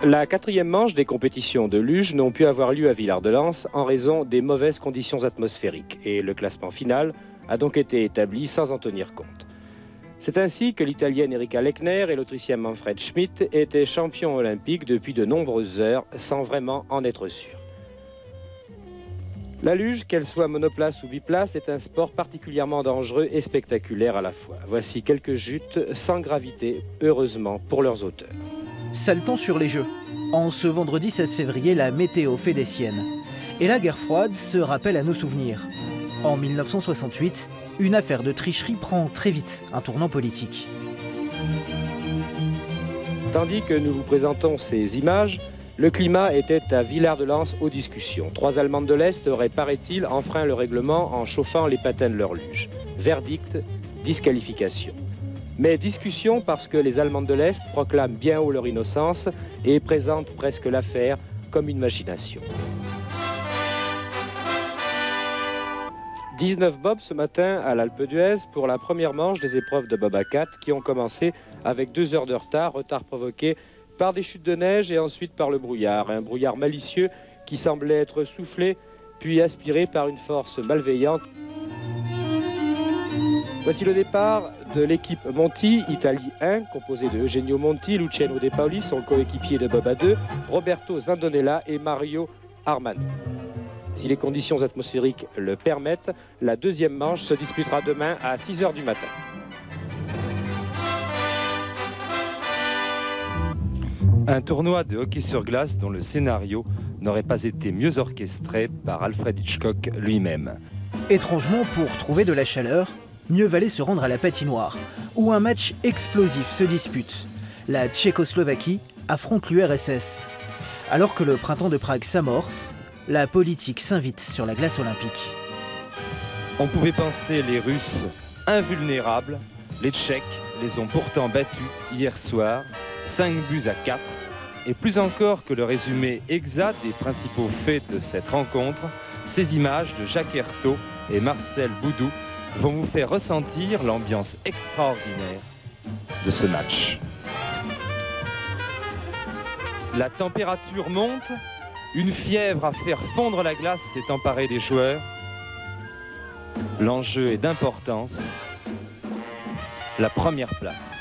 La quatrième manche des compétitions de luge n'ont pu avoir lieu à Villard-de-Lans en raison des mauvaises conditions atmosphériques et le classement final a donc été établi sans en tenir compte. C'est ainsi que l'Italienne Erika Lechner et l'Autrichien Manfred Schmidt étaient champions olympiques depuis de nombreuses heures sans vraiment en être sûrs. La luge, qu'elle soit monoplace ou biplace, est un sport particulièrement dangereux et spectaculaire à la fois. Voici quelques chutes sans gravité, heureusement pour leurs auteurs. Sale temps sur les Jeux. En ce vendredi 16 février, la météo fait des siennes. Et la guerre froide se rappelle à nos souvenirs. En 1968, une affaire de tricherie prend très vite un tournant politique. Tandis que nous vous présentons ces images, le climat était à Villard-de-Lans aux discussions. 3 Allemandes de l'Est auraient, paraît-il, enfreint le règlement en chauffant les patins de leur luge. Verdict, disqualification. Mais discussion parce que les Allemandes de l'Est proclament bien haut leur innocence et présentent presque l'affaire comme une machination. 19 bobs ce matin à l'Alpe d'Huez pour la première manche des épreuves de bob à 4 qui ont commencé avec 2 heures de retard provoqué par des chutes de neige et ensuite par le brouillard. Un brouillard malicieux qui semblait être soufflé puis aspiré par une force malveillante. Voici le départ de l'équipe Monti, Italie 1, composée de Eugenio Monti, Luciano De Paoli, son coéquipier de bob à 2, Roberto Zandonella et Mario Armano. Si les conditions atmosphériques le permettent, la deuxième manche se disputera demain à 6 h du matin. Un tournoi de hockey sur glace dont le scénario n'aurait pas été mieux orchestré par Alfred Hitchcock lui-même. Étrangement, pour trouver de la chaleur, mieux valait se rendre à la patinoire, où un match explosif se dispute. La Tchécoslovaquie affronte l'URSS. Alors que le printemps de Prague s'amorce, la politique s'invite sur la glace olympique. On pouvait penser les Russes invulnérables. Les Tchèques les ont pourtant battus hier soir, 5-4. Et plus encore que le résumé exact des principaux faits de cette rencontre, ces images de Jacques Hertaut et Marcel Boudou vont vous faire ressentir l'ambiance extraordinaire de ce match. La température monte, une fièvre à faire fondre la glace s'est emparée des joueurs. L'enjeu est d'importance, la première place.